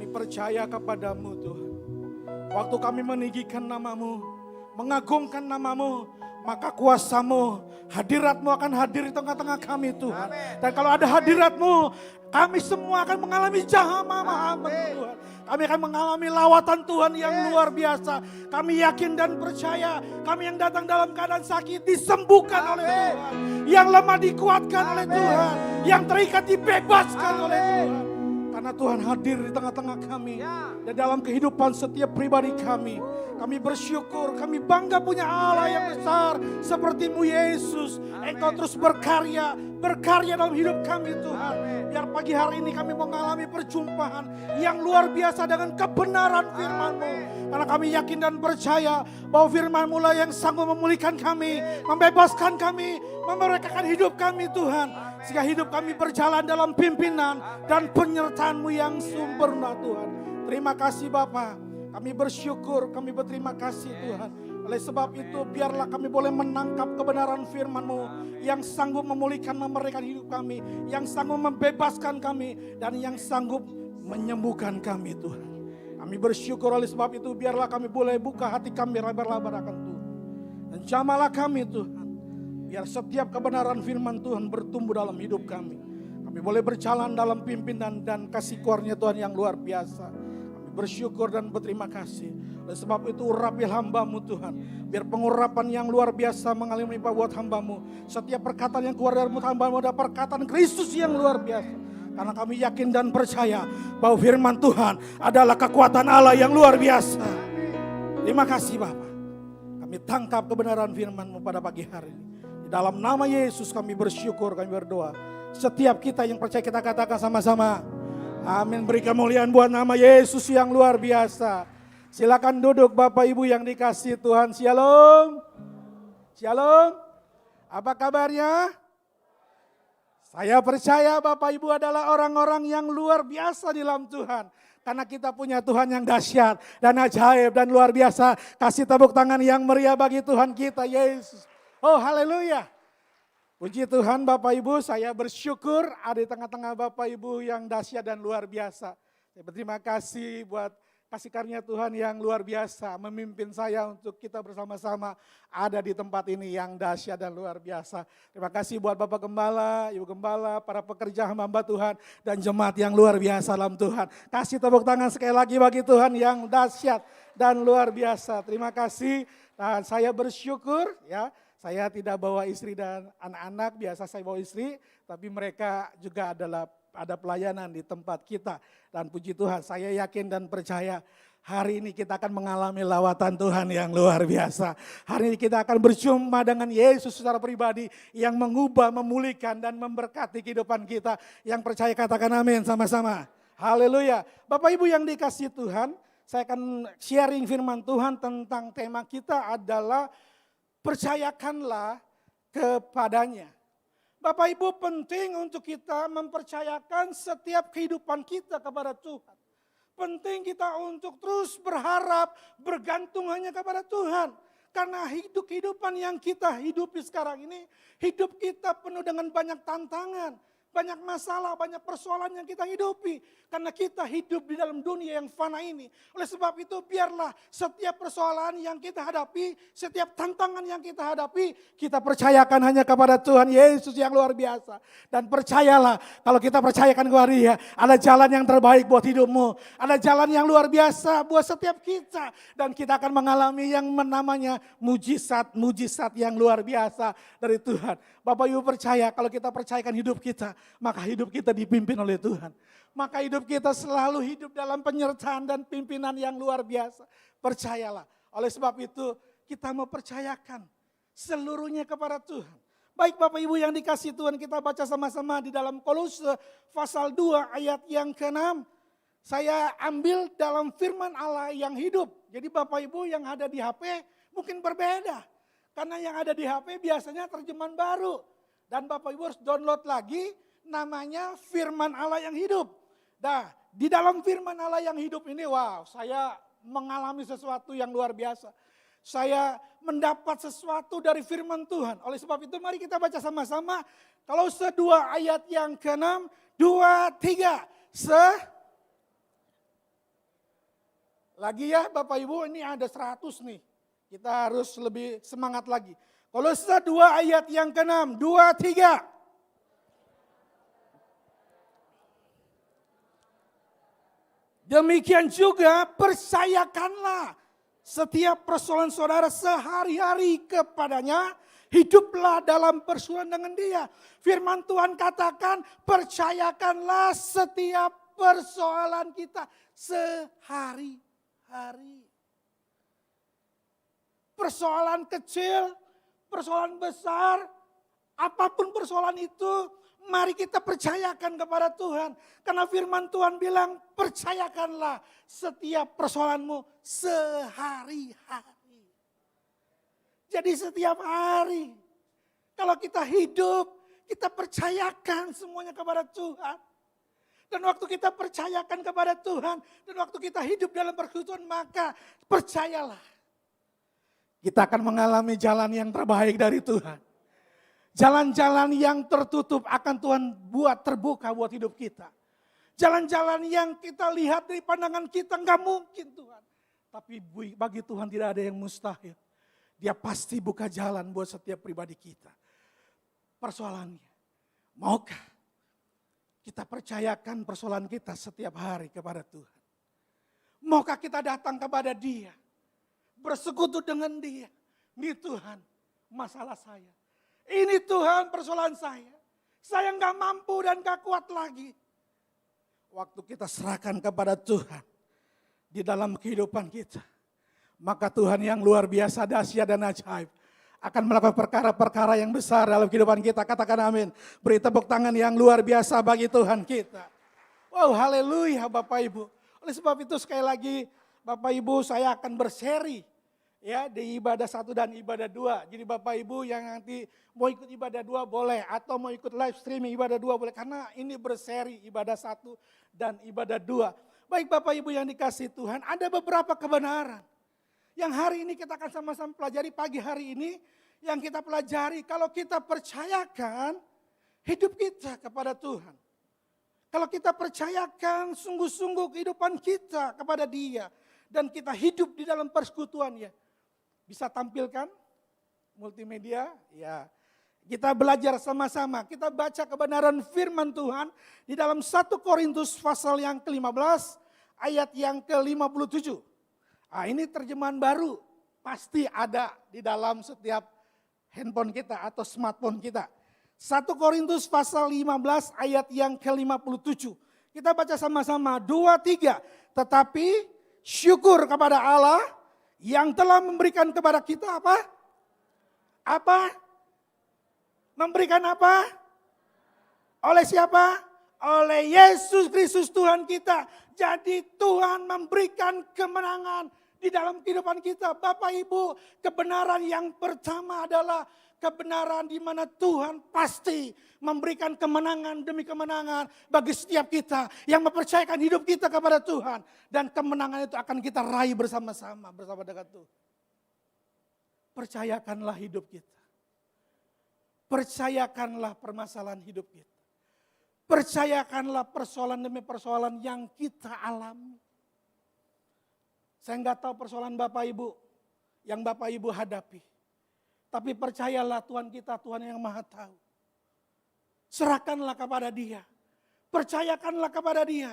Kami percaya kepadamu Tuhan. Waktu kami meninggikan namamu, mengagungkan namamu, maka kuasamu, hadiratmu akan hadir di tengah-tengah kami Tuhan. Dan kalau ada hadiratmu, kami semua akan mengalami jamah Tuhan. Kami akan mengalami lawatan Tuhan yang luar biasa. Kami yakin dan percaya, kami yang datang dalam keadaan sakit disembuhkan oleh Tuhan. Yang lemah dikuatkan oleh Tuhan. Yang terikat dibebaskan oleh Tuhan. Karena Tuhan hadir di tengah-tengah kami. Dan dalam kehidupan setiap pribadi kami. Kami bersyukur, kami bangga punya Allah yang besar. Seperti-Mu Yesus. Engkau terus berkarya dalam hidup kami Tuhan. Biar pagi hari ini kami mengalami perjumpaan yang luar biasa dengan kebenaran firman-Mu. Karena kami yakin dan percaya bahwa firman-Mu lah yang sanggup memulihkan kami. Membebaskan kami, memerdekakan hidup kami Tuhan. Sehingga hidup kami berjalan dalam pimpinan dan penyertaan-Mu yang sempurna Tuhan. Terima kasih Bapa. Kami bersyukur, kami berterima kasih Tuhan. Oleh sebab itu biarlah kami boleh menangkap kebenaran firman-Mu yang sanggup memulihkan, memerdekakan hidup kami. Yang sanggup membebaskan kami dan yang sanggup menyembuhkan kami Tuhan. Kami bersyukur oleh sebab itu biarlah kami boleh buka hati kami lebar-lebar akan Tuhan. Dan jamahlah kami Tuhan. Biar setiap kebenaran firman Tuhan bertumbuh dalam hidup kami. Kami boleh berjalan dalam pimpinan dan kasih karunia Tuhan yang luar biasa. Bersyukur dan berterima kasih. Oleh sebab itu urapi hamba-Mu Tuhan. Biar pengurapan yang luar biasa mengalir melimpah buat hamba-Mu. Setiap perkataan yang keluar dari mulut hamba-Mu adalah perkataan Kristus yang luar biasa. Karena kami yakin dan percaya bahwa firman Tuhan adalah kekuatan Allah yang luar biasa. Terima kasih Bapak. Kami tangkap kebenaran firman-Mu pada pagi hari ini. Di dalam nama Yesus kami bersyukur, kami berdoa. Setiap kita yang percaya kita katakan sama-sama. Amin. Beri kemuliaan buat nama Yesus yang luar biasa. Silakan duduk Bapak Ibu yang dikasihi Tuhan. Shalom. Shalom. Apa kabarnya? Saya percaya Bapak Ibu adalah orang-orang yang luar biasa di dalam Tuhan. Karena kita punya Tuhan yang dahsyat dan ajaib dan luar biasa. Kasih tepuk tangan yang meriah bagi Tuhan kita Yesus. Oh haleluya. Puji Tuhan Bapak Ibu, saya bersyukur ada di tengah-tengah Bapak Ibu yang dahsyat dan luar biasa. Saya berterima kasih buat kasih karunia Tuhan yang luar biasa memimpin saya untuk kita bersama-sama ada di tempat ini yang dahsyat dan luar biasa. Terima kasih buat Bapak Gembala, Ibu Gembala, para pekerja hamba Tuhan dan jemaat yang luar biasa dalam Tuhan. Kasih tepuk tangan sekali lagi bagi Tuhan yang dahsyat dan luar biasa. Terima kasih dan saya bersyukur ya. Saya tidak bawa istri dan anak-anak, biasa saya bawa istri, tapi mereka juga ada pelayanan di tempat kita. Dan puji Tuhan, saya yakin dan percaya hari ini kita akan mengalami lawatan Tuhan yang luar biasa. Hari ini kita akan berjumpa dengan Yesus secara pribadi yang mengubah, memulihkan dan memberkati kehidupan kita. Yang percaya katakan amin sama-sama. Haleluya. Bapak Ibu yang dikasihi Tuhan, saya akan sharing firman Tuhan tentang tema kita adalah percayakanlah kepadanya. Bapak Ibu penting untuk kita mempercayakan setiap kehidupan kita kepada Tuhan. Penting kita untuk terus berharap, bergantung hanya kepada Tuhan. Karena kehidupan yang kita hidupi sekarang ini, hidup kita penuh dengan banyak tantangan. Banyak masalah, banyak persoalan yang kita hidupi. Karena kita hidup di dalam dunia yang fana ini. Oleh sebab itu biarlah setiap persoalan yang kita hadapi, setiap tantangan yang kita hadapi, kita percayakan hanya kepada Tuhan Yesus yang luar biasa. Dan percayalah, kalau kita percayakan kepada Dia, ada jalan yang terbaik buat hidupmu. Ada jalan yang luar biasa buat setiap kita. Dan kita akan mengalami yang namanya mujizat yang luar biasa dari Tuhan. Bapak Ibu percaya, kalau kita percayakan hidup kita, maka hidup kita dipimpin oleh Tuhan. Maka hidup kita selalu hidup dalam penyertaan dan pimpinan yang luar biasa. Percayalah. Oleh sebab itu kita mau percayakan seluruhnya kepada Tuhan. Baik Bapak Ibu yang dikasihi Tuhan, kita baca sama-sama di dalam Kolose pasal 2 ayat yang ke-6. Saya ambil dalam firman Allah yang hidup. Jadi Bapak Ibu yang ada di HP mungkin berbeda. Karena yang ada di HP biasanya terjemahan baru. Dan Bapak Ibu harus download lagi namanya firman Allah yang hidup. Nah, di dalam firman Allah yang hidup ini, wow, saya mengalami sesuatu yang luar biasa. Saya mendapat sesuatu dari firman Tuhan. Oleh sebab itu mari kita baca sama-sama. Kolose 2 ayat yang ke-6, 2, 3. Lagi ya Bapak Ibu, ini ada 100 nih. Kita harus lebih semangat lagi. Kolose 2 ayat yang ke-6, 2, 3. Demikian juga percayakanlah setiap persoalan saudara sehari-hari kepadanya. Hiduplah dalam persekutuan dengan dia. Firman Tuhan katakan percayakanlah setiap persoalan kita sehari-hari. Persoalan kecil, persoalan besar, apapun persoalan itu, mari kita percayakan kepada Tuhan. Karena firman Tuhan bilang, percayakanlah setiap persoalanmu sehari-hari. Jadi setiap hari, kalau kita hidup, kita percayakan semuanya kepada Tuhan. Dan waktu kita percayakan kepada Tuhan, dan waktu kita hidup dalam persekutuan, maka percayalah. Kita akan mengalami jalan yang terbaik dari Tuhan. Jalan-jalan yang tertutup akan Tuhan buat terbuka buat hidup kita. Jalan-jalan yang kita lihat dari pandangan kita nggak mungkin Tuhan. Tapi bagi Tuhan tidak ada yang mustahil. Dia pasti buka jalan buat setiap pribadi kita. Persoalannya, maukah kita percayakan persoalan kita setiap hari kepada Tuhan? Maukah kita datang kepada Dia, bersekutu dengan Dia? Ini Tuhan, masalah saya. Ini Tuhan persoalan saya. Saya nggak mampu dan nggak kuat lagi. Waktu kita serahkan kepada Tuhan di dalam kehidupan kita, maka Tuhan yang luar biasa, dahsyat dan ajaib akan melakukan perkara-perkara yang besar dalam kehidupan kita. Katakan amin. Beri tepuk tangan yang luar biasa bagi Tuhan kita. Wow, haleluya Bapak Ibu. Oleh sebab itu sekali lagi Bapak Ibu, saya akan berseri ya di ibadah 1 dan ibadah 2. Jadi Bapak Ibu yang nanti mau ikut ibadah 2 boleh, atau mau ikut live streaming ibadah 2 boleh, karena ini berseri ibadah 1 dan ibadah 2. Baik Bapak Ibu yang dikasihi Tuhan, ada beberapa kebenaran yang hari ini kita akan sama-sama pelajari pagi hari ini. Yang kita pelajari, kalau kita percayakan hidup kita kepada Tuhan. Kalau kita percayakan sungguh-sungguh kehidupan kita kepada Dia. Dan kita hidup di dalam persekutuannya. Bisa tampilkan multimedia? Ya. Kita belajar sama-sama. Kita baca kebenaran firman Tuhan di dalam 1 Korintus pasal yang ke-15 ayat yang ke-57. Nah, ini terjemahan baru, pasti ada di dalam setiap handphone kita atau smartphone kita. 1 Korintus pasal 15 ayat yang ke-57. Kita baca sama-sama, 2, 3. Tetapi syukur kepada Allah yang telah memberikan kepada kita apa? Apa? Memberikan apa? Oleh siapa? Oleh Yesus Kristus Tuhan kita. Jadi Tuhan memberikan kemenangan di dalam kehidupan kita. Bapak Ibu, kebenaran yang pertama adalah kebenaran di mana Tuhan pasti memberikan kemenangan demi kemenangan bagi setiap kita yang mempercayakan hidup kita kepada Tuhan. Dan kemenangan itu akan kita raih bersama-sama bersama dengan Tuhan. Percayakanlah hidup kita. Percayakanlah permasalahan hidup kita. Percayakanlah persoalan demi persoalan yang kita alami. Saya nggak tahu persoalan Bapak Ibu yang Bapak Ibu hadapi. Tapi percayalah Tuhan kita, Tuhan yang Maha Tahu. Serahkanlah kepada Dia. Percayakanlah kepada Dia.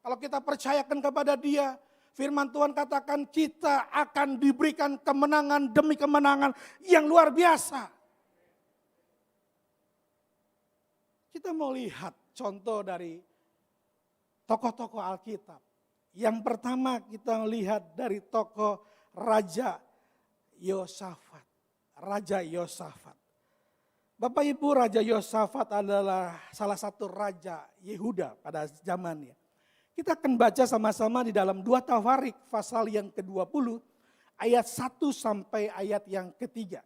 Kalau kita percayakan kepada Dia, firman Tuhan katakan kita akan diberikan kemenangan demi kemenangan yang luar biasa. Kita mau lihat contoh dari tokoh-tokoh Alkitab. Yang pertama kita lihat dari tokoh Raja Yosafat. Raja Yosafat. Bapak Ibu, Raja Yosafat adalah salah satu raja Yehuda pada zamannya. Kita akan baca sama-sama di dalam 2 Tawarik pasal yang ke-20 ayat 1 sampai ayat yang ke-3.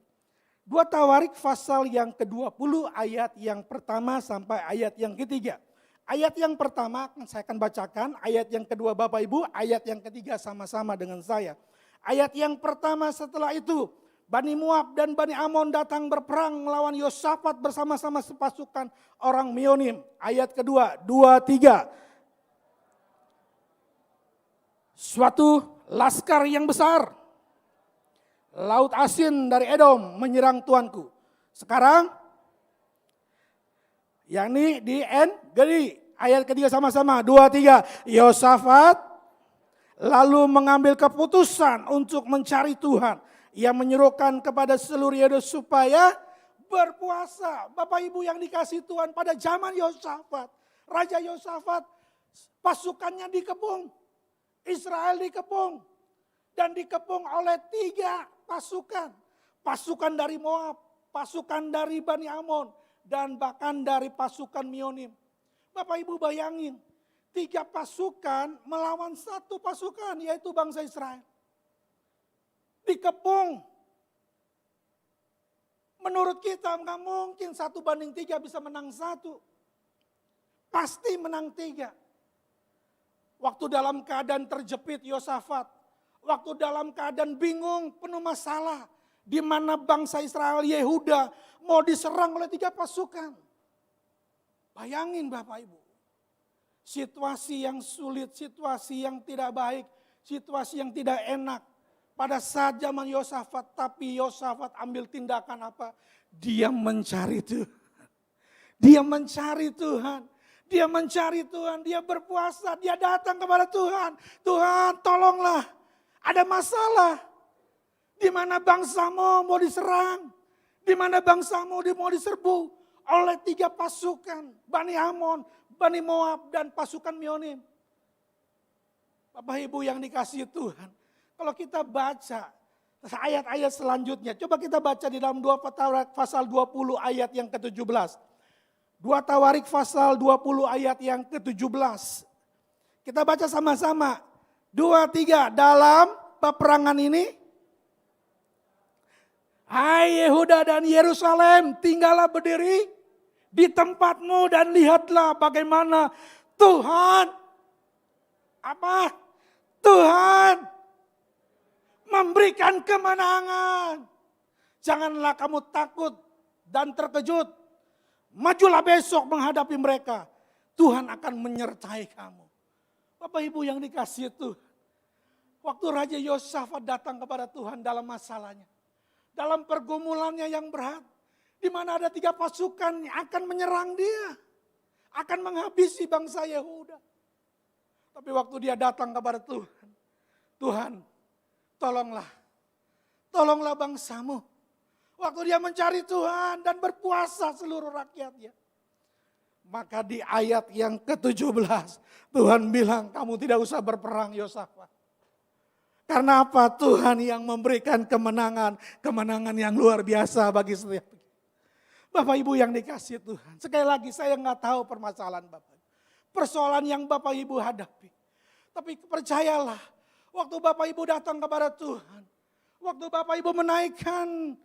2 Tawarik pasal yang ke-20 ayat yang pertama sampai ayat yang ke-3. Ayat yang pertama saya akan bacakan, ayat yang kedua Bapak Ibu, ayat yang ketiga sama-sama dengan saya. Ayat yang pertama, setelah itu Bani Moab dan Bani Amon datang berperang melawan Yosafat bersama-sama sepasukan orang Meonim. Ayat kedua, 2, 3. Suatu laskar yang besar. Laut asin dari Edom menyerang tuanku. Sekarang, yakni di NGRI. Ayat ketiga sama-sama, 2, 3. Yosafat lalu mengambil keputusan untuk mencari Tuhan. Ia menyerukan kepada seluruh Yehuda supaya berpuasa. Bapak Ibu yang dikasih Tuhan, pada zaman Yosafat, Raja Yosafat, pasukannya dikepung. Israel dikepung. Dan dikepung oleh 3 pasukan. Pasukan dari Moab, pasukan dari Bani Amon, dan bahkan dari pasukan Mionim. Bapak Ibu bayangin, 3 pasukan melawan 1 pasukan, yaitu bangsa Israel. Dikepung. Menurut kita nggak mungkin 1-3 bisa menang 1. Pasti menang 3. Waktu dalam keadaan terjepit Yosafat, waktu dalam keadaan bingung, penuh masalah, di mana bangsa Israel Yehuda mau diserang oleh 3 pasukan. Bayangin Bapak Ibu, situasi yang sulit, situasi yang tidak baik, situasi yang tidak enak. Pada saat zaman Yosafat, tapi Yosafat ambil tindakan apa? Dia mencari Tuhan. Dia mencari Tuhan. Dia mencari Tuhan, dia berpuasa, dia datang kepada Tuhan. Tuhan tolonglah, ada masalah. Di mana bangsamu mau diserang, di mana bangsamu mau diserbu oleh 3 pasukan, Bani Amon, Bani Moab, dan pasukan Mionim. Bapak Ibu yang dikasihi Tuhan, kalau kita baca ayat-ayat selanjutnya, coba kita baca di dalam 2 Tawarik pasal 20 ayat yang ke-17. 2 Tawarik pasal 20 ayat yang ke-17. Kita baca sama-sama. 2, 3, dalam peperangan ini, hai Yehuda dan Yerusalem, tinggallah berdiri di tempatmu dan lihatlah bagaimana Tuhan, apa? Tuhan memberikan kemenangan. Janganlah kamu takut dan terkejut. Majulah besok menghadapi mereka. Tuhan akan menyertai kamu. Bapak Ibu yang dikasihi Tuhan, waktu Raja Yosafat datang kepada Tuhan dalam masalahnya, dalam pergumulannya yang berat, di mana ada 3 pasukan yang akan menyerang dia, akan menghabisi bangsa Yehuda. Tapi waktu dia datang kepada Tuhan, Tuhan tolonglah bangsamu. Waktu dia mencari Tuhan dan berpuasa seluruh rakyatnya. Maka di ayat yang ke-17 Tuhan bilang, kamu tidak usah berperang Yosafat. Karena apa? Tuhan yang memberikan kemenangan yang luar biasa bagi setiap. Bapak Ibu yang dikasihi Tuhan, sekali lagi saya nggak tahu permasalahan Bapak, persoalan yang Bapak Ibu hadapi. Tapi percayalah, waktu Bapak Ibu datang kepada Tuhan, waktu Bapak Ibu menaikkan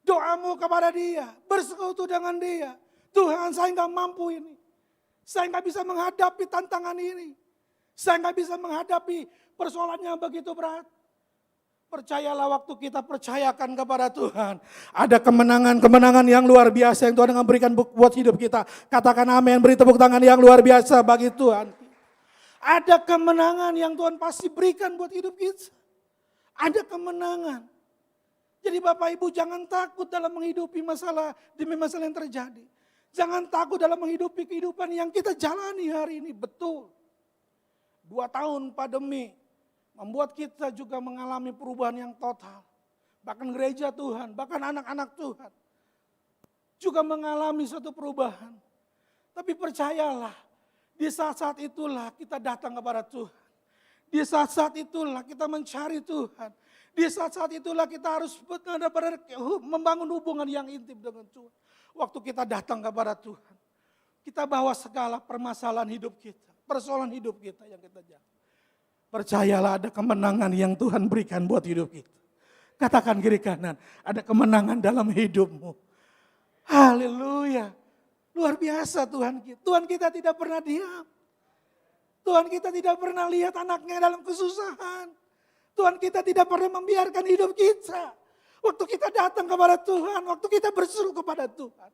doamu kepada Dia, bersekutu dengan Dia, Tuhan saya nggak mampu ini, saya nggak bisa menghadapi tantangan ini, saya nggak bisa menghadapi persoalan yang begitu berat. Percayalah waktu kita percayakan kepada Tuhan, ada kemenangan yang luar biasa yang Tuhan akan berikan buat hidup kita. Katakan amin, beri tepuk tangan yang luar biasa bagi Tuhan. Ada kemenangan yang Tuhan pasti berikan buat hidup kita. Ada kemenangan. Jadi Bapak Ibu jangan takut dalam menghidupi masalah demi masalah yang terjadi. Jangan takut dalam menghidupi kehidupan yang kita jalani hari ini. Betul. 2 tahun pandemi membuat kita juga mengalami perubahan yang total. Bahkan gereja Tuhan, bahkan anak-anak Tuhan juga mengalami suatu perubahan. Tapi percayalah, di saat-saat itulah kita datang kepada Tuhan. Di saat-saat itulah kita mencari Tuhan. Di saat-saat itulah kita harus benar-benar membangun hubungan yang intim dengan Tuhan. Waktu kita datang kepada Tuhan, kita bawa segala permasalahan hidup kita, persoalan hidup kita yang kita jalani. Percayalah ada kemenangan yang Tuhan berikan buat hidup kita. Katakan kiri kanan, ada kemenangan dalam hidupmu. Haleluya. Luar biasa Tuhan kita. Tuhan kita tidak pernah diam. Tuhan kita tidak pernah lihat anaknya dalam kesusahan. Tuhan kita tidak pernah membiarkan hidup kita. Waktu kita datang kepada Tuhan, waktu kita berseru kepada Tuhan.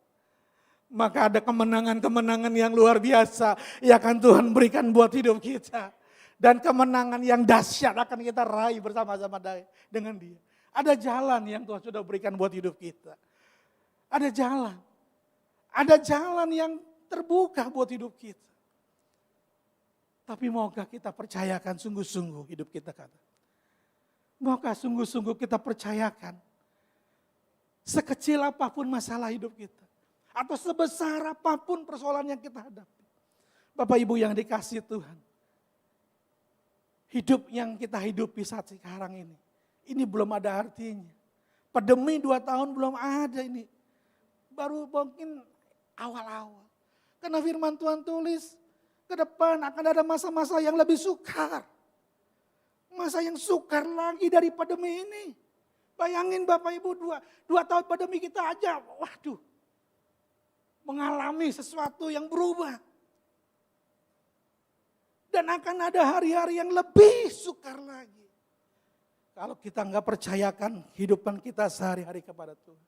Maka ada kemenangan yang luar biasa yang akan Tuhan berikan buat hidup kita. Dan kemenangan yang dahsyat akan kita raih bersama-sama dengan dia. Ada jalan yang Tuhan sudah berikan buat hidup kita. Ada jalan. Ada jalan yang terbuka buat hidup kita. Tapi maukah kita percayakan sungguh-sungguh hidup kita kata. Maukah sungguh-sungguh kita percayakan sekecil apapun masalah hidup kita. Atau sebesar apapun persoalan yang kita hadapi. Bapak Ibu yang dikasih Tuhan. Hidup yang kita hidupi saat sekarang ini belum ada artinya. Pandemi 2 tahun belum ada ini. Baru mungkin awal-awal. Karena firman Tuhan tulis, ke depan akan ada masa-masa yang lebih sukar. Masa yang sukar lagi dari pandemi ini. Bayangin Bapak Ibu 2 tahun pandemi kita aja, waduh. Mengalami sesuatu yang berubah. Dan akan ada hari-hari yang lebih sukar lagi. Kalau kita nggak percayakan hidupan kita sehari-hari kepada Tuhan.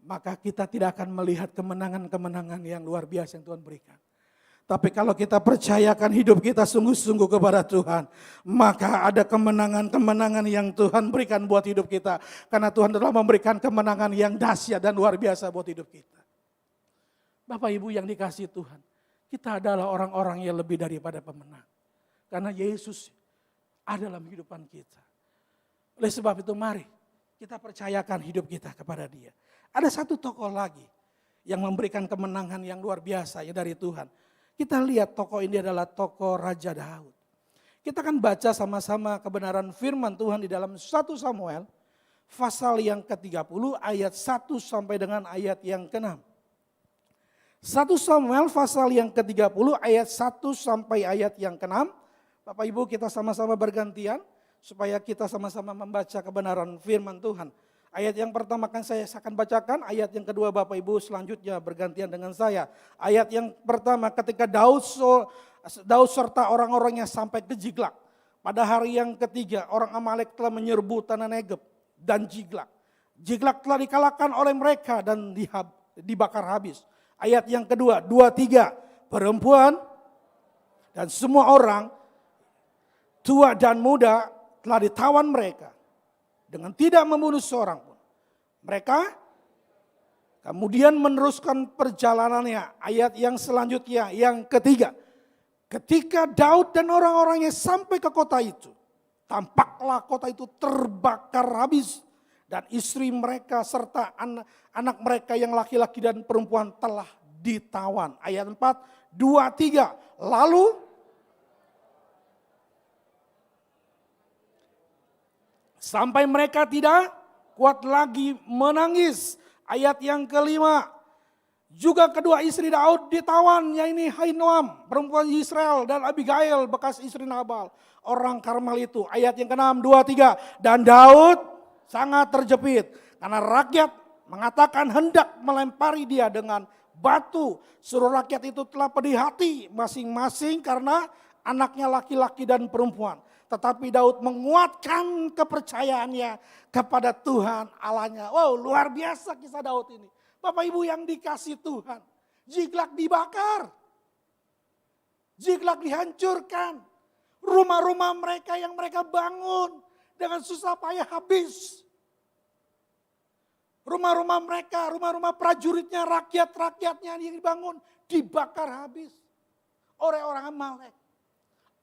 Maka kita tidak akan melihat kemenangan-kemenangan yang luar biasa yang Tuhan berikan. Tapi kalau kita percayakan hidup kita sungguh-sungguh kepada Tuhan. Maka ada kemenangan-kemenangan yang Tuhan berikan buat hidup kita. Karena Tuhan telah memberikan kemenangan yang dahsyat dan luar biasa buat hidup kita. Bapak Ibu yang dikasihi Tuhan. Kita adalah orang-orang yang lebih daripada pemenang. Karena Yesus ada dalam kehidupan kita. Oleh sebab itu mari kita percayakan hidup kita kepada Dia. Ada satu tokoh lagi yang memberikan kemenangan yang luar biasa ya dari Tuhan. Kita lihat tokoh ini adalah tokoh Raja Daud. Kita akan baca sama-sama kebenaran firman Tuhan di dalam 1 Samuel pasal yang ke-30 ayat 1 sampai dengan ayat yang ke-6. 1 Samuel pasal yang ke-30 ayat 1 sampai ayat yang ke-6. Bapak Ibu kita sama-sama bergantian supaya kita sama-sama membaca kebenaran firman Tuhan. Ayat yang pertama saya akan bacakan, ayat yang kedua Bapak Ibu selanjutnya bergantian dengan saya. Ayat yang pertama ketika Daud serta orang-orangnya sampai ke Ziklag. Pada hari yang ketiga orang Amalek telah menyerbu tanah Negeb dan Ziklag. Ziklag telah dikalahkan oleh mereka dan dibakar habis. Ayat yang kedua, 2-3, perempuan dan semua orang tua dan muda telah ditawan mereka dengan tidak membunuh seorang pun. Mereka kemudian meneruskan perjalanannya. Ayat yang selanjutnya, yang ketiga. Ketika Daud dan orang-orangnya sampai ke kota itu, tampaklah kota itu terbakar habis. Dan istri mereka serta anak mereka yang laki-laki dan perempuan telah ditawan. Ayat 4, 2-3. Lalu sampai mereka tidak kuat lagi menangis. Ayat yang kelima. Juga kedua istri Daud ditawan, yaitu Ahinoam, perempuan Israel, dan Abigail, bekas istri Nabal, orang Karmel itu. Ayat yang ke-6, 2-3. Dan Daud sangat terjepit karena rakyat mengatakan hendak melempari dia dengan batu. Seluruh rakyat itu telah pedih hati masing-masing karena anaknya laki-laki dan perempuan. Tetapi Daud menguatkan kepercayaannya kepada Tuhan Allahnya. Wow, luar biasa kisah Daud ini. Bapak Ibu yang dikasih Tuhan. Ziklag dibakar. Ziklag dihancurkan. Rumah-rumah mereka yang mereka bangun dengan susah payah habis. Rumah-rumah mereka, rumah-rumah prajuritnya, rakyat-rakyatnya yang dibangun dibakar habis oleh orang Amalek.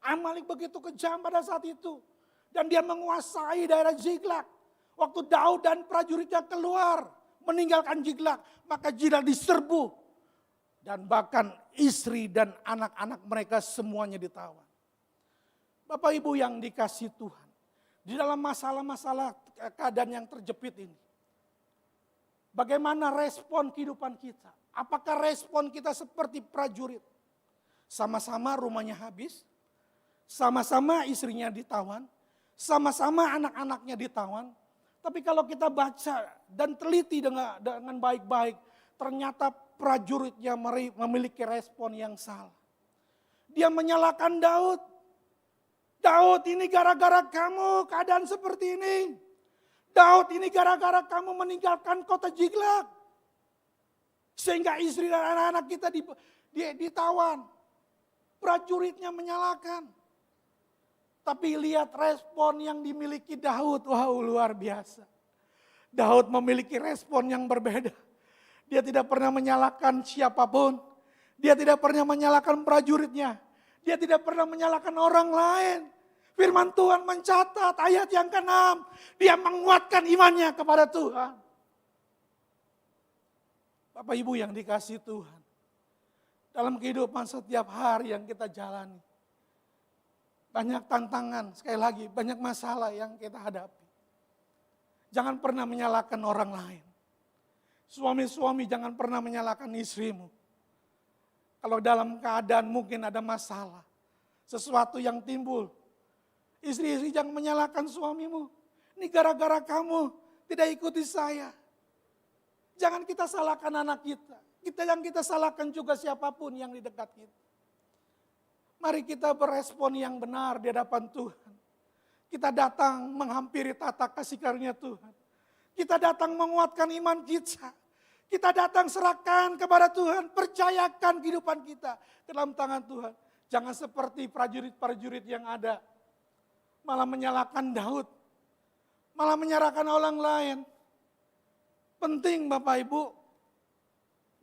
Amalek begitu kejam pada saat itu. Dan dia menguasai daerah Ziklag. Waktu Daud dan prajuritnya keluar meninggalkan Ziklag, maka Ziklag diserbu. Dan bahkan istri dan anak-anak mereka semuanya ditawan. Bapak Ibu yang dikasih Tuhan. Di dalam masalah-masalah keadaan yang terjepit ini. Bagaimana respon kehidupan kita? Apakah respon kita seperti prajurit? Sama-sama rumahnya habis. Sama-sama istrinya ditawan. Sama-sama anak-anaknya ditawan. Tapi kalau kita baca dan teliti dengan baik-baik. Ternyata prajuritnya memiliki respon yang salah. Dia menyalahkan Daud. Daud ini gara-gara kamu keadaan seperti ini. Daud ini gara-gara kamu meninggalkan kota Ziklag. Sehingga istri dan anak-anak kita ditawan. Prajuritnya menyalahkan. Tapi lihat respon yang dimiliki Daud, wow luar biasa. Daud memiliki respon yang berbeda. Dia tidak pernah menyalahkan siapapun. Dia tidak pernah menyalahkan prajuritnya. Dia tidak pernah menyalahkan orang lain. Firman Tuhan mencatat ayat yang ke-6. Dia menguatkan imannya kepada Tuhan. Bapak Ibu yang dikasihi Tuhan. Dalam kehidupan setiap hari yang kita jalani. Banyak tantangan, sekali lagi banyak masalah yang kita hadapi. Jangan pernah menyalahkan orang lain. Suami-suami jangan pernah menyalahkan istrimu. Kalau dalam keadaan mungkin ada masalah, sesuatu yang timbul. Istri-istri jangan menyalahkan suamimu. Ini gara-gara kamu tidak ikuti saya. Jangan kita salahkan anak kita. Jangan kita salahkan juga siapapun yang di dekat kita. Mari kita berespon yang benar di hadapan Tuhan. Kita datang menghampiri tata kasih karunia Tuhan. Kita datang menguatkan iman kita. Kita datang serahkan kepada Tuhan. Percayakan kehidupan kita ke dalam tangan Tuhan. Jangan seperti prajurit-prajurit yang ada. Malah menyalahkan Daud. Malah menyerahkan orang lain. Penting Bapak Ibu.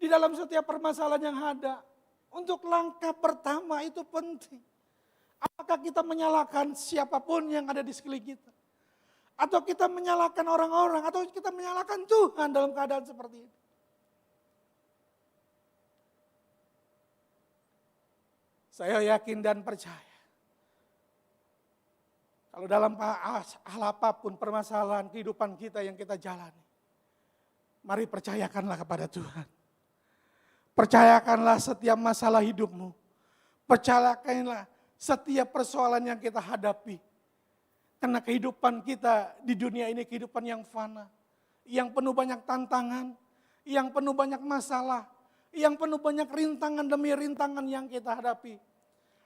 Di dalam setiap permasalahan yang ada. Untuk langkah pertama itu penting. Apakah kita menyalahkan siapapun yang ada di sekeliling kita? Atau kita menyalahkan orang-orang? Atau kita menyalahkan Tuhan dalam keadaan seperti itu? Saya yakin dan percaya. Kalau dalam hal apapun permasalahan kehidupan kita yang kita jalani. Mari percayakanlah kepada Tuhan. Percayakanlah setiap masalah hidupmu. Percayakanlah setiap persoalan yang kita hadapi. Karena kehidupan kita di dunia ini kehidupan yang fana. Yang penuh banyak tantangan. Yang penuh banyak masalah. Yang penuh banyak rintangan demi rintangan yang kita hadapi.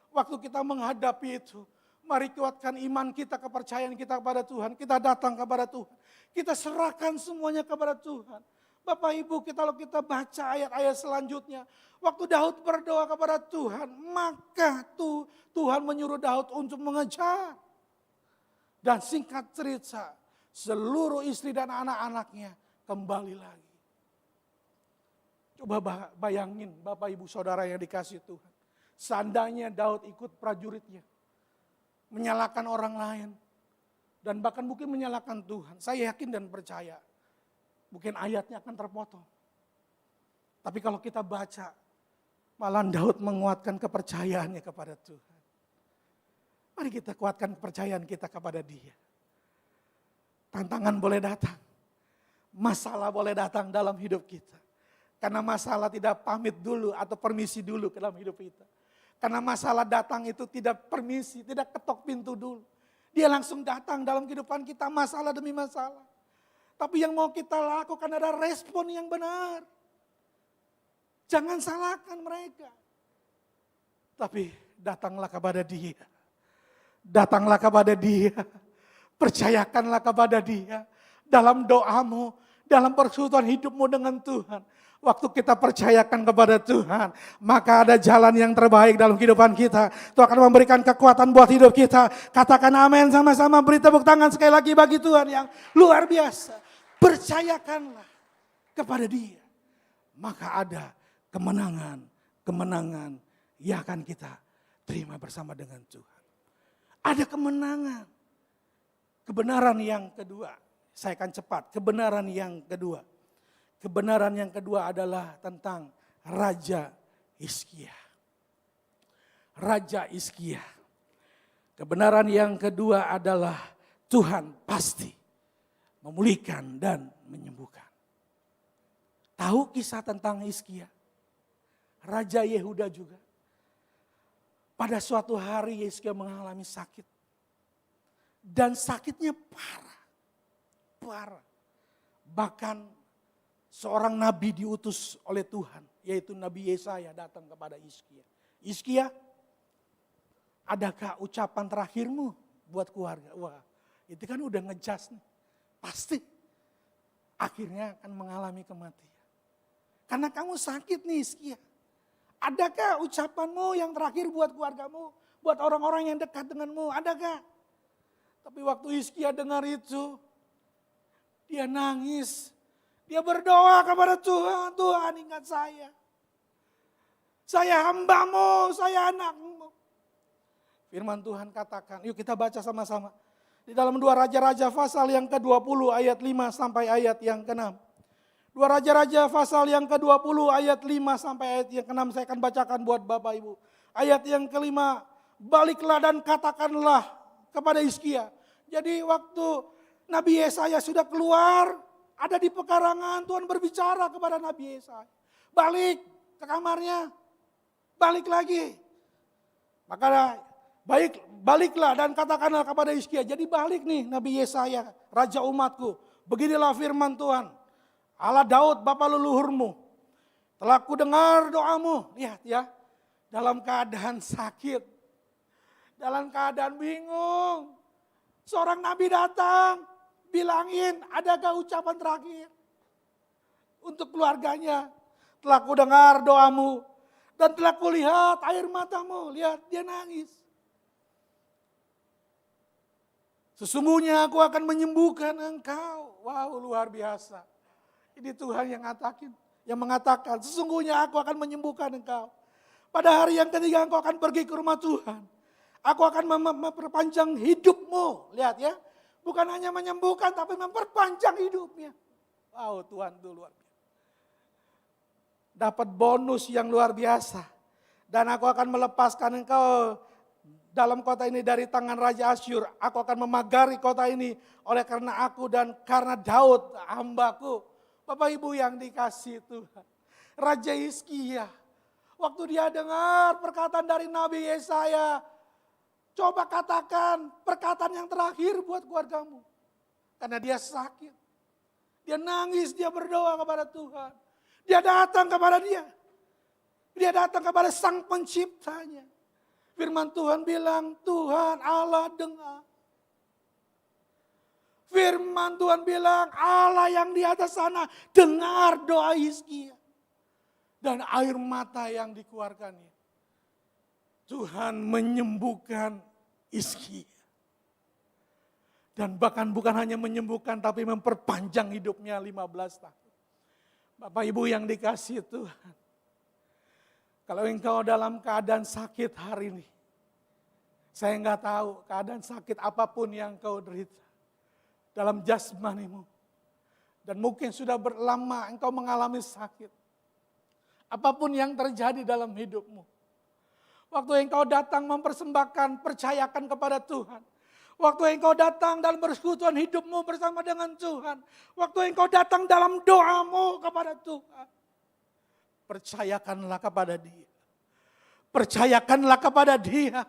Waktu kita menghadapi itu. Mari kuatkan iman kita, kepercayaan kita kepada Tuhan. Kita datang kepada Tuhan. Kita serahkan semuanya kepada Tuhan. Bapak Ibu, kalau kita baca ayat-ayat selanjutnya. Waktu Daud berdoa kepada Tuhan, maka Tuhan menyuruh Daud untuk mengejar. Dan singkat cerita, seluruh istri dan anak-anaknya kembali lagi. Coba bayangin Bapak Ibu Saudara yang dikasih Tuhan. Seandainya Daud ikut prajuritnya. Menyalahkan orang lain. Dan bahkan mungkin menyalahkan Tuhan. Saya yakin dan percaya. Mungkin ayatnya akan terpotong. Tapi kalau kita baca, malah Daud menguatkan kepercayaannya kepada Tuhan. Mari kita kuatkan kepercayaan kita kepada Dia. Tantangan boleh datang. Masalah boleh datang dalam hidup kita. Karena masalah tidak pamit dulu atau permisi dulu ke dalam hidup kita. Karena masalah datang itu tidak permisi, tidak ketok pintu dulu. Dia langsung datang dalam kehidupan kita masalah demi masalah. Tapi yang mau kita lakukan adalah respon yang benar. Jangan salahkan mereka. Tapi datanglah kepada Dia. Datanglah kepada Dia. Percayakanlah kepada Dia. Dalam doamu, dalam persekutuan hidupmu dengan Tuhan. Waktu kita percayakan kepada Tuhan, maka ada jalan yang terbaik dalam kehidupan kita. Tuhan akan memberikan kekuatan buat hidup kita. Katakan amin sama-sama, beri tepuk tangan sekali lagi bagi Tuhan yang luar biasa. Percayakanlah kepada Dia. Maka ada kemenangan yang akan kita terima bersama dengan Tuhan. Ada kemenangan. Kebenaran yang kedua, saya akan cepat. Kebenaran yang kedua. Kebenaran yang kedua adalah tentang Raja Hizkia. Raja Hizkia. Kebenaran yang kedua adalah Tuhan pasti memulihkan dan menyembuhkan. Tahu kisah tentang Hizkia? Raja Yehuda juga. Pada suatu hari Hizkia mengalami sakit. Dan sakitnya parah. Parah. Bahkan seorang nabi diutus oleh Tuhan. Yaitu Nabi Yesaya datang kepada Hizkia. Hizkia, adakah ucapan terakhirmu buat keluarga? Wah, itu kan udah ngejas nih. Pasti akhirnya akan mengalami kematian. Karena kamu sakit nih Hizkia. Adakah ucapanmu yang terakhir buat keluargamu? buat orang-orang yang dekat denganmu, ada gak? Tapi waktu Hizkia dengar itu, dia nangis. Dia berdoa kepada Tuhan, Tuhan ingat saya. Saya hambamu, saya anakmu. Firman Tuhan katakan, yuk kita baca sama-sama. Di dalam 2 Raja-Raja pasal yang ke-20 ayat 5 sampai ayat yang ke-6. 2 Raja-Raja pasal yang ke-20 ayat 5 sampai ayat yang ke-6 saya akan bacakan buat Bapak Ibu. Ayat yang ke-5, baliklah dan katakanlah kepada Hizkia. Jadi waktu Nabi Yesaya sudah keluar, ada di pekarangan, Tuhan berbicara kepada Nabi Yesaya. Balik ke kamarnya, balik lagi. Maka baliklah dan katakanlah kepada Hizkia. Jadi balik nih Nabi Yesaya, raja umatku. Beginilah firman Tuhan. Allah Daud bapa leluhurmu. Telah ku dengar doamu. Lihat ya. Dalam keadaan sakit. Dalam keadaan bingung. Seorang nabi datang. Bilangin adakah ucapan terakhir. Untuk keluarganya. Telah ku dengar doamu. Dan telah ku lihat air matamu. Lihat dia nangis. Sesungguhnya aku akan menyembuhkan engkau. Wow, luar biasa. Ini Tuhan yang mengatakan, sesungguhnya aku akan menyembuhkan engkau. Pada hari yang ketiga engkau akan pergi ke rumah Tuhan. Aku akan memperpanjang hidupmu. Lihat ya, bukan hanya menyembuhkan tapi memperpanjang hidupnya. Wow, Tuhan itu luar biasa. Dapat bonus yang luar biasa. Dan aku akan melepaskan engkau dalam kota ini dari tangan Raja Asyur. Aku akan memagari kota ini oleh karena aku dan karena Daud hambaku. Bapak Ibu yang dikasih Tuhan. Raja Hizkia. Waktu dia dengar perkataan dari Nabi Yesaya. Coba katakan perkataan yang terakhir buat keluargamu. Karena dia sakit. Dia nangis, dia berdoa kepada Tuhan. Dia datang kepada dia. Dia datang kepada Sang Penciptanya. Firman Tuhan bilang, Tuhan Allah dengar. Firman Tuhan bilang, Allah yang di atas sana dengar doa Hizkia. Dan air mata yang dikeluarkannya. Tuhan menyembuhkan Hizkia. Dan bahkan bukan hanya menyembuhkan tapi memperpanjang hidupnya 15 tahun. Bapak Ibu yang dikasih Tuhan. Kalau engkau dalam keadaan sakit hari ini. Saya enggak tahu keadaan sakit apapun yang kau derita. Dalam jasmanimu. Dan mungkin sudah berlama engkau mengalami sakit. Apapun yang terjadi dalam hidupmu. Waktu engkau datang mempersembahkan, percayakan kepada Tuhan. Waktu engkau datang dalam persekutuan hidupmu bersama dengan Tuhan. Waktu engkau datang dalam doamu kepada Tuhan. Percayakanlah kepada Dia. Percayakanlah kepada Dia.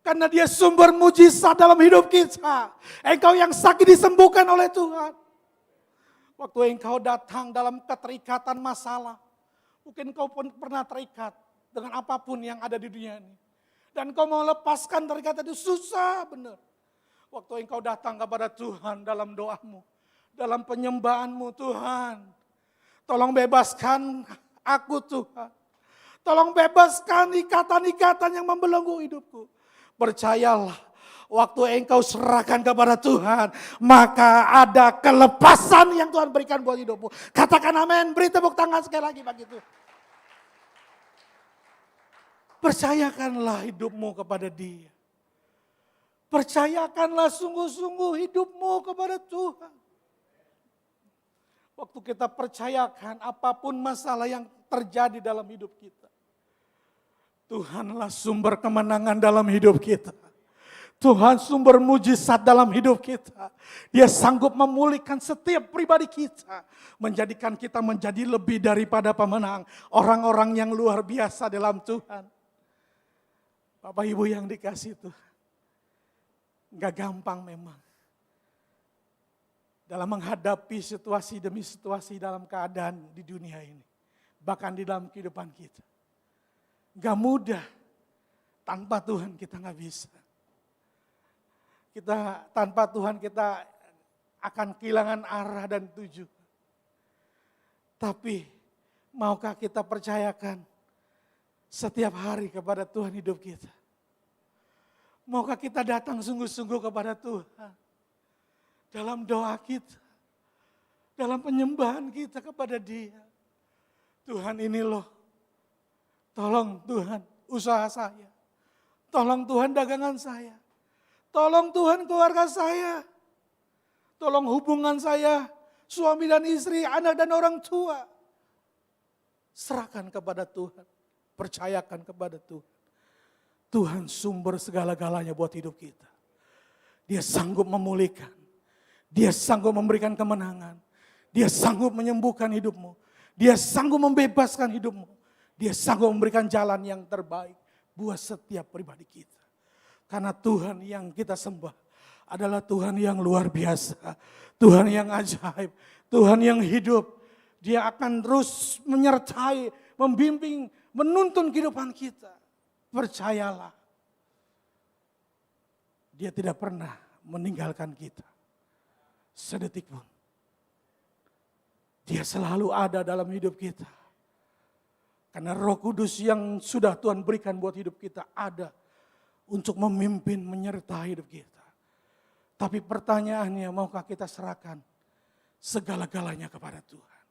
Karena Dia sumber mujizat dalam hidup kita. Engkau yang sakit disembuhkan oleh Tuhan. Waktu engkau datang dalam keterikatan masalah. Mungkin engkau pun pernah terikat dengan apapun yang ada di dunia ini. Dan engkau mau lepaskan terikat itu susah benar. Waktu engkau datang kepada Tuhan dalam doamu. Dalam penyembahanmu Tuhan. Tolong bebaskan aku Tuhan. Tolong bebaskan ikatan-ikatan yang membelenggu hidupku. Percayalah, waktu engkau serahkan kepada Tuhan, maka ada kelepasan yang Tuhan berikan buat hidupmu. Katakan amin, beri tepuk tangan sekali lagi bagi Tuhan. Percayakanlah hidupmu kepada Dia. Percayakanlah sungguh-sungguh hidupmu kepada Tuhan. Waktu kita percayakan apapun masalah yang terjadi dalam hidup kita. Tuhanlah sumber kemenangan dalam hidup kita. Tuhan sumber mujizat dalam hidup kita. Dia sanggup memulihkan setiap pribadi kita. Menjadikan kita menjadi lebih daripada pemenang. Orang-orang yang luar biasa dalam Tuhan. Bapak Ibu yang dikasih Tuhan. Gak gampang memang. Dalam menghadapi situasi demi situasi dalam keadaan di dunia ini. Bahkan di dalam kehidupan kita. Gak mudah, tanpa Tuhan kita gak bisa. Tanpa Tuhan kita akan kehilangan arah dan tujuan. Tapi maukah kita percayakan setiap hari kepada Tuhan hidup kita. Maukah kita datang sungguh-sungguh kepada Tuhan. Dalam doa kita. Dalam penyembahan kita kepada Dia. Tuhan ini loh. Tolong Tuhan usaha saya. Tolong Tuhan dagangan saya. Tolong Tuhan keluarga saya. Tolong hubungan saya. Suami dan istri, anak dan orang tua. Serahkan kepada Tuhan. Percayakan kepada Tuhan. Tuhan sumber segala-galanya buat hidup kita. Dia sanggup memulihkan. Dia sanggup memberikan kemenangan. Dia sanggup menyembuhkan hidupmu. Dia sanggup membebaskan hidupmu. Dia sanggup memberikan jalan yang terbaik buat setiap pribadi kita. Karena Tuhan yang kita sembah adalah Tuhan yang luar biasa. Tuhan yang ajaib. Tuhan yang hidup. Dia akan terus menyertai, membimbing, menuntun kehidupan kita. Percayalah, Dia tidak pernah meninggalkan kita sedetik pun. Dia selalu ada dalam hidup kita. Karena Roh Kudus yang sudah Tuhan berikan buat hidup kita ada untuk memimpin, menyertai hidup kita. Tapi pertanyaannya, maukah kita serahkan segala-galanya kepada Tuhan?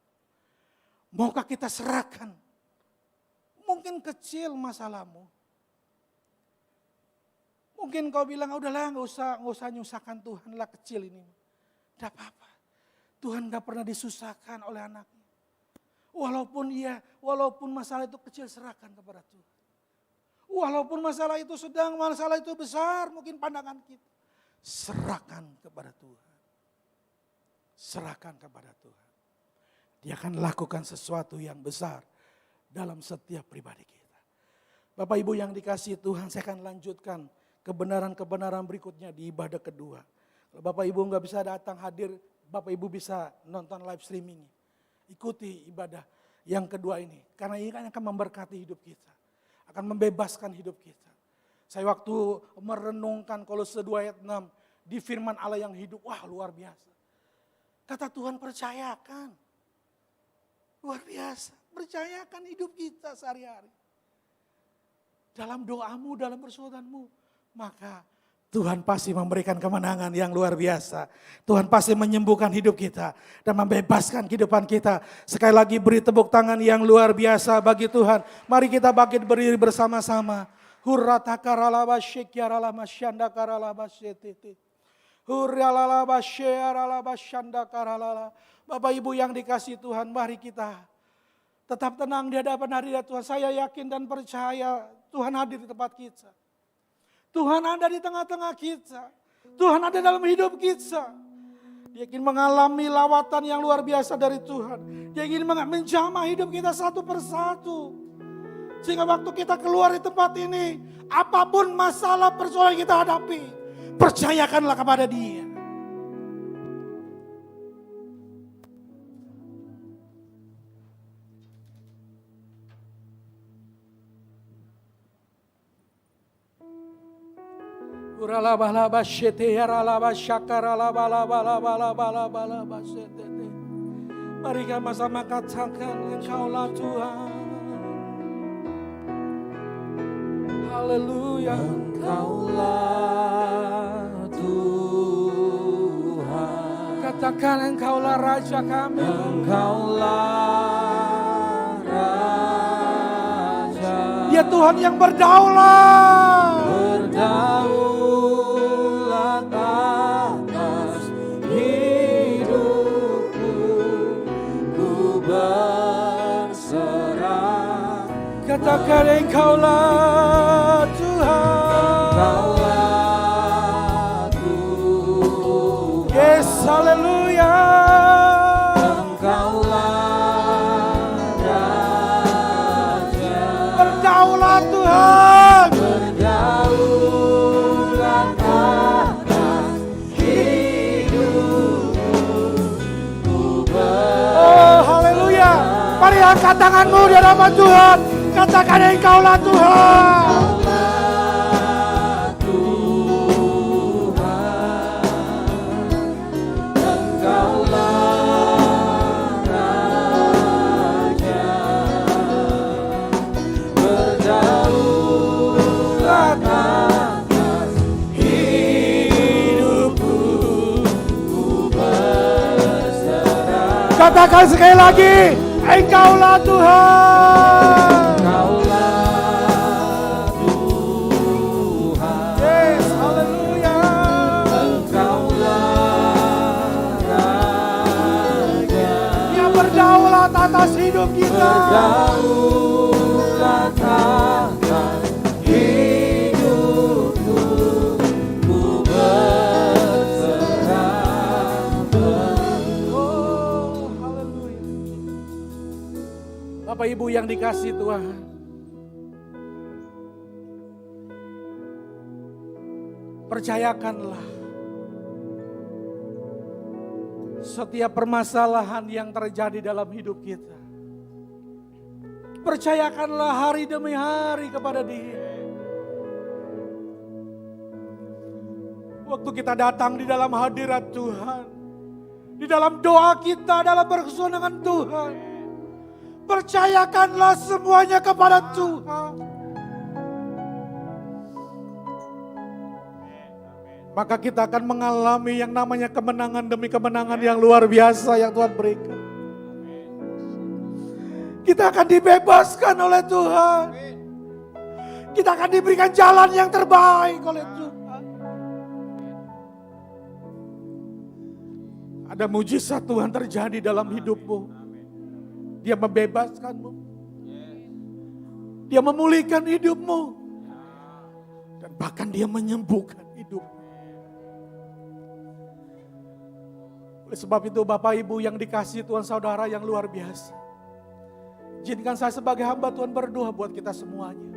Maukah kita serahkan? Mungkin kecil masalahmu. Mungkin kau bilang, udahlah nggak usah nyusahkan Tuhan lah, kecil ini. Tidak apa-apa. Tuhan gak pernah disusahkan oleh anaknya. Walaupun masalah itu kecil, serahkan kepada Tuhan. Walaupun masalah itu sedang, masalah itu besar, mungkin pandangan kita. Serahkan kepada Tuhan. Serahkan kepada Tuhan. Dia akan lakukan sesuatu yang besar dalam setiap pribadi kita. Bapak Ibu yang dikasihi Tuhan, saya akan lanjutkan kebenaran-kebenaran berikutnya di ibadah kedua. Kalau Bapak Ibu nggak bisa datang hadir, Bapak Ibu bisa nonton live streaming. Ikuti ibadah yang kedua ini. Karena ini akan memberkati hidup kita. Akan membebaskan hidup kita. Saya waktu merenungkan Kolose 2 ayat 6 di firman Allah yang hidup, wah luar biasa. Kata Tuhan, percayakan. Luar biasa, percayakan hidup kita sehari-hari. Dalam doamu, dalam persaudaranmu, maka Tuhan pasti memberikan kemenangan yang luar biasa. Tuhan pasti menyembuhkan hidup kita dan membebaskan kehidupan kita. Sekali lagi beri tepuk tangan yang luar biasa bagi Tuhan. Mari kita bangkit berdiri bersama-sama. Bapak Ibu yang dikasihi Tuhan, mari kita tetap tenang di hadapan hadirat Tuhan. Saya yakin dan percaya Tuhan hadir di tempat kita. Tuhan ada di tengah-tengah kita. Tuhan ada dalam hidup kita. Dia ingin mengalami lawatan yang luar biasa dari Tuhan. Dia ingin menjamah hidup kita satu persatu. Sehingga waktu kita keluar di tempat ini, apapun masalah persoalan kita hadapi, percayakanlah kepada Dia. Mari sama-sama katakan, Engkaulah Tuhan. Haleluya. Engkaulah Tuhan. Katakan, Engkaulah Raja kami. Engkaulah Raja. Dia Tuhan yang berdaulat. Berdaulat atas hidupku, ku berserah. Katakan, Engkaulah Tuhan. Engkaulah Tuhan. Yes, haleluya. Engkaulah Raja. Berdaulat Tuhan. Berdaulat atas hidupku, ku Oh, haleluya. Mari angkat tanganmu di hadapan Tuhan. Katakan, Engkaulah Tuhan. Katakan sekali lagi, Engkaulah Tuhan. Engkaulah Tuhan. Yes, haleluya. Engkaulah Raja. Dia berdaulat atas hidup kita. Berdaulat atas hidupku, ku berserah. Oh, haleluya. Bapak Ibu yang dikasih Tuhan, percayakanlah setiap permasalahan yang terjadi dalam hidup kita. Percayakanlah hari demi hari kepada Dia. Waktu kita datang di dalam hadirat Tuhan, di dalam doa kita, dalam berkesudahan dengan Tuhan, percayakanlah semuanya kepada Tuhan. Maka kita akan mengalami yang namanya kemenangan demi kemenangan yang luar biasa yang Tuhan berikan. Kita akan dibebaskan oleh Tuhan. Kita akan diberikan jalan yang terbaik oleh Tuhan. Ada mujizat Tuhan terjadi dalam hidupmu. Dia membebaskanmu. Dia memulihkan hidupmu. Dan bahkan dia menyembuhkan hidupmu. Oleh sebab itu Bapak Ibu yang dikasihi Tuhan, saudara yang luar biasa, izinkan saya sebagai hamba Tuhan berdoa buat kita semuanya.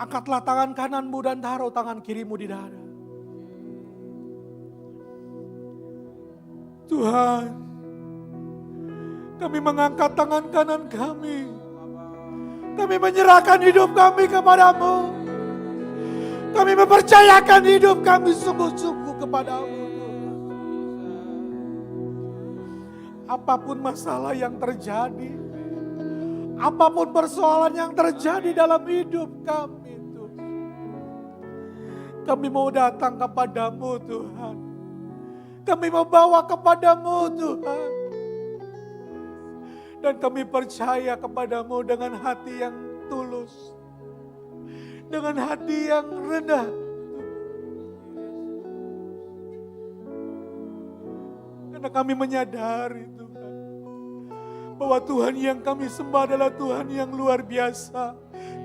Angkatlah tangan kananmu dan taruh tangan kirimu di dada. Tuhan, kami mengangkat tangan kanan kami. Kami menyerahkan hidup kami kepadamu. Kami mempercayakan hidup kami sungguh-sungguh kepadamu. Apapun masalah yang terjadi, apapun persoalan yang terjadi dalam hidup kami, Tuhan, kami mau datang kepadamu Tuhan. Kami mau bawa kepadamu Tuhan. Dan kami percaya kepadamu dengan hati yang tulus, dengan hati yang rendah. Karena kami menyadari Tuhan, bahwa Tuhan yang kami sembah adalah Tuhan yang luar biasa.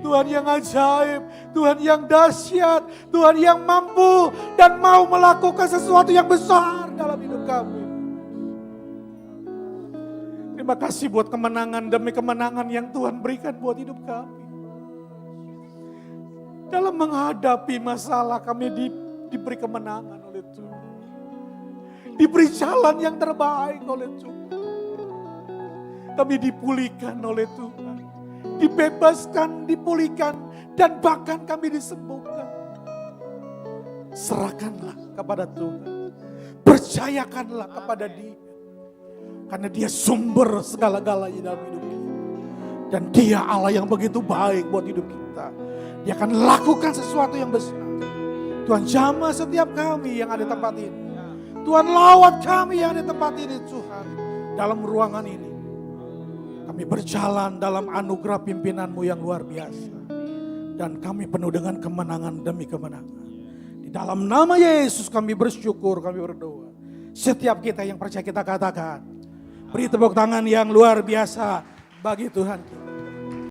Tuhan yang ajaib, Tuhan yang dahsyat, Tuhan yang mampu dan mau melakukan sesuatu yang besar dalam hidup kami. Terima kasih buat kemenangan demi kemenangan yang Tuhan berikan buat hidup kami. Dalam menghadapi masalah kami diberi kemenangan oleh Tuhan. Diberi jalan yang terbaik oleh Tuhan. Kami dipulihkan oleh Tuhan. Dibebaskan, dipulihkan, dan bahkan kami disembuhkan. Serahkanlah kepada Tuhan. Percayakanlah kepada Dia. Karena Dia sumber segala-galanya dalam hidup kita. Dan Dia Allah yang begitu baik buat hidup kita. Dia akan lakukan sesuatu yang besar. Tuhan jamah setiap kami yang ada di tempat ini. Tuhan lawat kami yang ada di tempat ini Tuhan. Dalam ruangan ini. Kami berjalan dalam anugerah pimpinan-Mu yang luar biasa. Dan kami penuh dengan kemenangan demi kemenangan. Di dalam nama Yesus kami bersyukur, kami berdoa. Setiap kita yang percaya kita katakan. Beri tepuk tangan yang luar biasa bagi Tuhan kita.